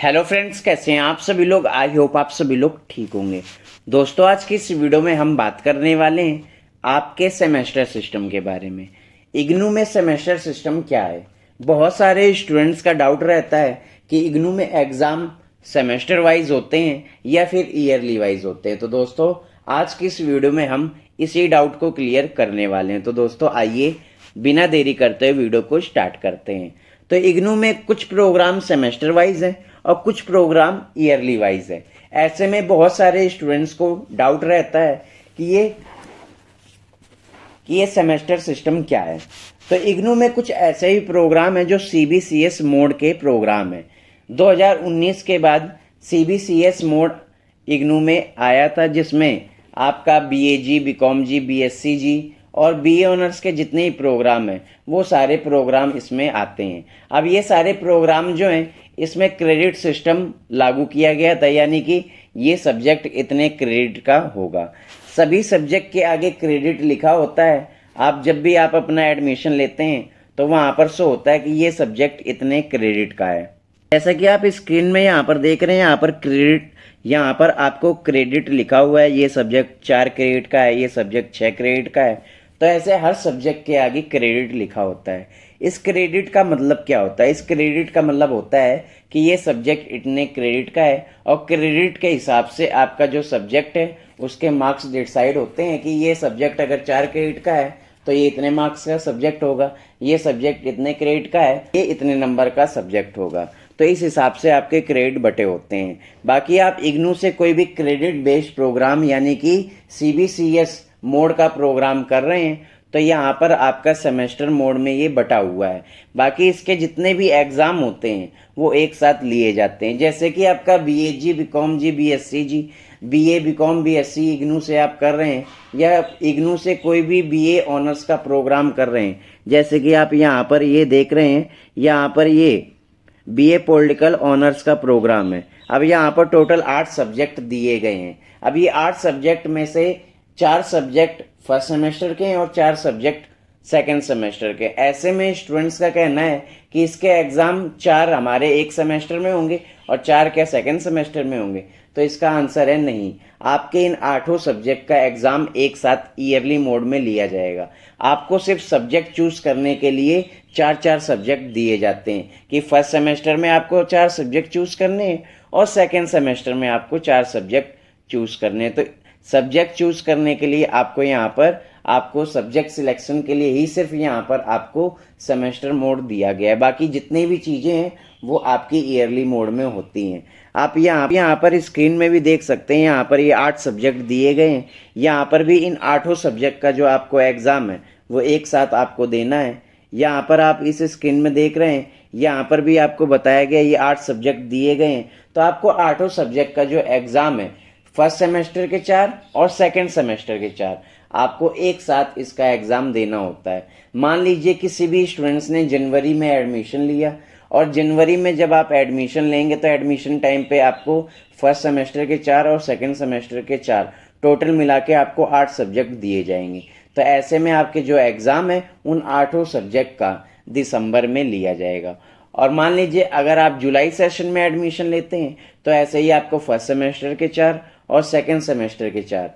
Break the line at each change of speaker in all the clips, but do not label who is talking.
Hello friends, कैसे हैं आप सभी लोग। आई होप आप सभी लोग ठीक होंगे। दोस्तों, आज की इस वीडियो में हम बात करने वाले हैं आपके सेमेस्टर सिस्टम के बारे में। इग्नू में सेमेस्टर सिस्टम क्या है। बहुत सारे स्टूडेंट्स का डाउट रहता है कि इग्नू में एग्ज़ाम सेमेस्टर वाइज होते हैं या फिर ईयरली वाइज होते हैं। तो दोस्तों, आज की इस वीडियो में हम इसी डाउट को क्लियर करने वाले हैं। तो दोस्तों, आइए बिना देरी करते हुए वीडियो को स्टार्ट करते हैं। तो इग्नू में कुछ प्रोग्राम सेमेस्टर वाइज हैं और कुछ प्रोग्राम ईयरली वाइज है। ऐसे में बहुत सारे स्टूडेंट्स को डाउट रहता है कि ये सेमेस्टर सिस्टम क्या है। तो इग्नू में कुछ ऐसे ही प्रोग्राम है जो सीबीसीएस मोड के प्रोग्राम है। 2019 के बाद सीबीसीएस मोड इग्नू में आया था, जिसमें आपका बीएजी, बीकॉम जी, बीएससी जी और बीए ऑनर्स के जितने ही प्रोग्राम हैं वो सारे प्रोग्राम इसमें आते हैं। अब ये सारे प्रोग्राम जो हैं इसमें क्रेडिट सिस्टम लागू किया गया था, यानी कि ये सब्जेक्ट इतने क्रेडिट का होगा। सभी सब्जेक्ट के आगे क्रेडिट लिखा होता है। आप जब भी आप अपना एडमिशन लेते हैं तो वहाँ पर शो होता है कि ये सब्जेक्ट इतने क्रेडिट का है। जैसा कि आप स्क्रीन में यहाँ पर देख रहे हैं, यहाँ पर क्रेडिट, यहाँ पर आपको क्रेडिट लिखा हुआ है। ये सब्जेक्ट 4 क्रेडिट का है, ये सब्जेक्ट 6 क्रेडिट का है। तो ऐसे हर सब्जेक्ट के आगे क्रेडिट लिखा होता है। इस क्रेडिट का मतलब क्या होता है। इस क्रेडिट का मतलब होता है कि ये सब्जेक्ट इतने क्रेडिट का है और क्रेडिट के हिसाब से आपका जो सब्जेक्ट है उसके मार्क्स डिसाइड होते हैं कि ये सब्जेक्ट अगर 4 क्रेडिट का है तो ये इतने मार्क्स का सब्जेक्ट होगा, ये सब्जेक्ट इतने क्रेडिट का है ये इतने नंबर का सब्जेक्ट होगा। तो इस हिसाब से आपके क्रेडिट बटे होते हैं। बाकी आप इग्नू से कोई भी क्रेडिट बेस्ड प्रोग्राम यानी कि सीबीसीएस मोड का प्रोग्राम कर रहे हैं तो यहाँ पर आपका सेमेस्टर मोड में ये बटा हुआ है। बाकी इसके जितने भी एग्ज़ाम होते हैं वो एक साथ लिए जाते हैं। जैसे कि आपका बीएजी, बीकॉम जी, बीएससी जी, बीए, बीकॉम, बीएससी इग्नू से आप कर रहे हैं या इग्नू से कोई भी बीए ऑनर्स का प्रोग्राम कर रहे हैं। जैसे कि आप यहाँ पर ये देख रहे हैं, यहाँ पर ये बीए पॉलिटिकल ऑनर्स का प्रोग्राम है। अब यहाँ पर टोटल 8 सब्जेक्ट दिए गए हैं। अब ये 8 सब्जेक्ट में से 4 सब्जेक्ट फर्स्ट सेमेस्टर के हैं और 4 सब्जेक्ट सेकंड सेमेस्टर के। ऐसे में स्टूडेंट्स का कहना है कि इसके एग्ज़ाम 4 हमारे एक सेमेस्टर में होंगे और 4 क्या सेकंड सेमेस्टर में होंगे। तो इसका आंसर है नहीं। आपके इन 8 सब्जेक्ट का एग्ज़ाम एक साथ ईयरली मोड में लिया जाएगा। आपको सिर्फ सब्जेक्ट चूज़ करने के लिए 4-4 सब्जेक्ट दिए जाते हैं कि फर्स्ट सेमेस्टर में आपको 4 सब्जेक्ट चूज़ करने हैं और सेकेंड सेमेस्टर में आपको 4 सब्जेक्ट चूज़ करने हैं। तो सब्जेक्ट चूज़ करने के लिए आपको यहाँ पर आपको सब्जेक्ट सिलेक्शन के लिए ही सिर्फ यहाँ पर आपको सेमेस्टर मोड दिया गया है। बाकी जितनी भी चीज़ें हैं वो आपकी ईयरली मोड में होती हैं। आप यहाँ पर स्क्रीन में भी देख सकते हैं, यहाँ पर ये 8 सब्जेक्ट दिए गए हैं। यहाँ पर भी इन 8 सब्जेक्ट का जो आपको एग्ज़ाम है वो एक साथ आपको देना है। यहाँ पर आप इस स्क्रीन में देख रहे हैं, यहाँ पर भी आपको बताया गया ये 8 सब्जेक्ट दिए गए हैं। तो आपको 8 सब्जेक्ट का जो एग्ज़ाम है फर्स्ट सेमेस्टर के 4 और सेकंड सेमेस्टर के 4 आपको एक साथ इसका एग्ज़ाम देना होता है। मान लीजिए किसी भी स्टूडेंट्स ने जनवरी में एडमिशन लिया और जनवरी में जब आप एडमिशन लेंगे तो एडमिशन टाइम पे आपको फर्स्ट सेमेस्टर के 4 और सेकंड सेमेस्टर के 4 टोटल मिला के आपको 8 सब्जेक्ट दिए जाएंगे। तो ऐसे में आपके जो एग्ज़ाम है उन 8 सब्जेक्ट का दिसंबर में लिया जाएगा। और मान लीजिए अगर आप जुलाई सेशन में एडमिशन लेते हैं तो ऐसे ही आपको फर्स्ट सेमेस्टर के 4 और सेकंड सेमेस्टर के 4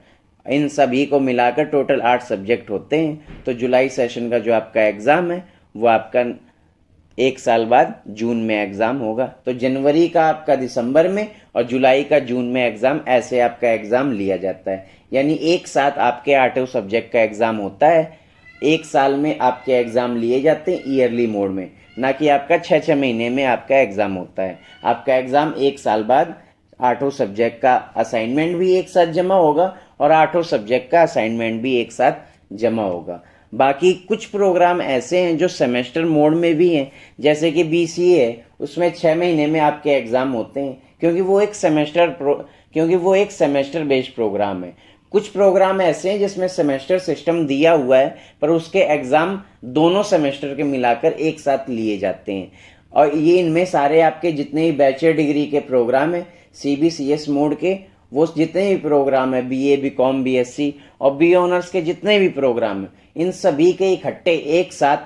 इन सभी को मिलाकर टोटल 8 सब्जेक्ट होते हैं। तो जुलाई सेशन का जो आपका एग्ज़ाम है वो आपका एक साल बाद जून में एग्ज़ाम होगा। तो जनवरी का आपका दिसंबर में और जुलाई का जून में एग्ज़ाम, ऐसे आपका एग्ज़ाम लिया जाता है। यानी एक साथ आपके 8 सब्जेक्ट का एग्ज़ाम होता है। एक साल में आपके एग्ज़ाम लिए जाते हैं ईयरली मोड में, ना कि आपका 6-6 महीने में आपका एग्ज़ाम होता है। आपका एग्ज़ाम एक साल बाद 8 सब्जेक्ट का असाइनमेंट भी एक साथ जमा होगा और 8 सब्जेक्ट का असाइनमेंट भी एक साथ जमा होगा। बाकी कुछ प्रोग्राम ऐसे हैं जो सेमेस्टर मोड में भी हैं, जैसे कि बीसीए है, उसमें 6 महीने में आपके एग्ज़ाम होते हैं क्योंकि वो एक सेमेस्टर बेस्ड प्रोग्राम है। कुछ प्रोग्राम ऐसे हैं जिसमें सेमेस्टर सिस्टम दिया हुआ है पर उसके एग्ज़ाम दोनों सेमेस्टर के मिलाकर एक साथ लिए जाते हैं। और ये इनमें सारे आपके जितने भी बैचलर डिग्री के प्रोग्राम हैं सीबीसीएस मोड के, वो जितने भी प्रोग्राम है बीए, बीकॉम, बीएससी और बीए ऑनर्स के जितने भी प्रोग्राम हैं इन सभी के इकट्ठे एक साथ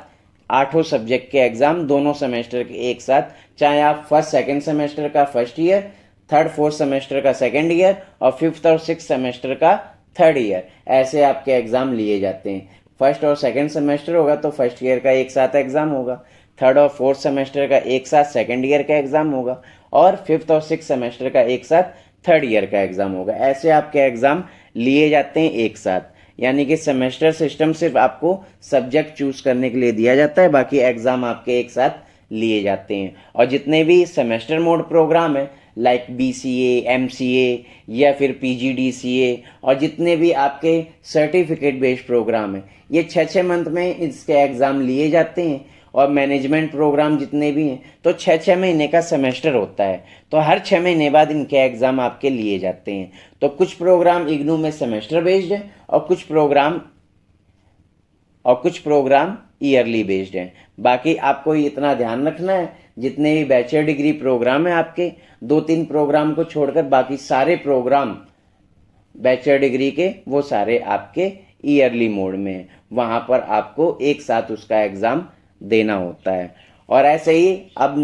8 सब्जेक्ट के एग्ज़ाम दोनों सेमेस्टर के एक साथ, चाहे आप फर्स्ट सेकेंड सेमेस्टर का first year, third fourth semester का सेकेंड ईयर और फिफ्थ और सिक्स सेमेस्टर का थर्ड ईयर, ऐसे आपके एग्ज़ाम लिए जाते हैं। फर्स्ट और सेकेंड सेमेस्टर होगा तो फर्स्ट ईयर का एक साथ एग्ज़ाम होगा, थर्ड और फोर्थ सेमेस्टर का एक साथ सेकेंड ईयर का एग्ज़ाम होगा और फिफ्थ और सिक्स सेमेस्टर का एक साथ थर्ड ईयर का एग्ज़ाम होगा। ऐसे आपके एग्ज़ाम लिए जाते हैं एक साथ, यानी कि सेमेस्टर सिस्टम सिर्फ आपको सब्जेक्ट चूज़ करने के लिए दिया जाता है, बाकी एग्ज़ाम आपके एक साथ लिए जाते हैं। और जितने भी सेमेस्टर मोड प्रोग्राम है लाइक BCA, MCA या फिर PGDCA और जितने भी आपके सर्टिफिकेट बेस्ड प्रोग्राम है, ये 6-6 मंथ में इसके एग्ज़ाम लिए जाते हैं। और मैनेजमेंट प्रोग्राम जितने भी हैं तो 6-6 महीने का सेमेस्टर होता है, तो हर 6 महीने बाद इनके एग्ज़ाम आपके लिए जाते हैं। तो कुछ प्रोग्राम इग्नू में सेमेस्टर बेस्ड है और कुछ प्रोग्राम ईयरली बेस्ड हैं। बाकी आपको इतना ध्यान रखना है, जितने भी बैचलर डिग्री प्रोग्राम है आपके, 2-3 प्रोग्राम को छोड़कर बाकी सारे प्रोग्राम बैचलर डिग्री के वो सारे आपके ईयरली मोड में हैं। वहाँ पर आपको एक साथ उसका एग्ज़ाम देना होता है। और ऐसे ही अब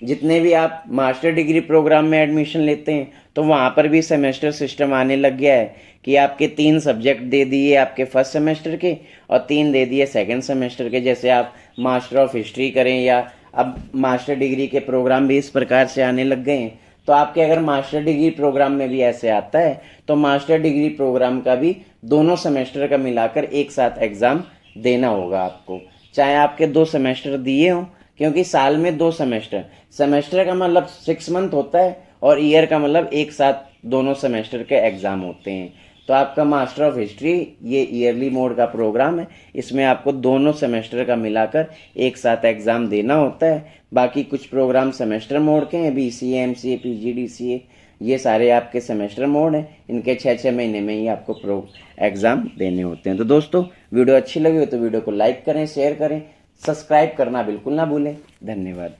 जितने भी आप मास्टर डिग्री प्रोग्राम में एडमिशन लेते हैं तो वहाँ पर भी सेमेस्टर सिस्टम आने लग गया है कि आपके 3 सब्जेक्ट दे दिए आपके फर्स्ट सेमेस्टर के और 3 दे दिए सेकंड सेमेस्टर के। जैसे आप मास्टर ऑफ हिस्ट्री करें या अब मास्टर डिग्री के प्रोग्राम भी इस प्रकार से आने लग गए हैं। तो आपके अगर मास्टर डिग्री प्रोग्राम में भी ऐसे आता है तो मास्टर डिग्री प्रोग्राम का भी दोनों सेमेस्टर का मिलाकर एक साथ एग्ज़ाम देना होगा आपको, चाहे आपके 2 सेमेस्टर दिए हों, क्योंकि साल में 2 सेमेस्टर का मतलब 6 मंथ होता है और ईयर का मतलब एक साथ दोनों सेमेस्टर के एग्ज़ाम होते हैं। तो आपका मास्टर ऑफ हिस्ट्री ये ईयरली मोड का प्रोग्राम है, इसमें आपको दोनों सेमेस्टर का मिलाकर एक साथ एग्ज़ाम देना होता है। बाकी कुछ प्रोग्राम सेमेस्टर मोड के हैं, BCA, MCA, PGDCA ये सारे आपके सेमेस्टर मोड हैं, इनके 6-6 महीने में ही आपको एग्ज़ाम देने होते हैं। तो दोस्तों वीडियो अच्छी लगी हो तो वीडियो को लाइक करें, शेयर करें, सब्सक्राइब करना बिल्कुल ना भूलें। धन्यवाद।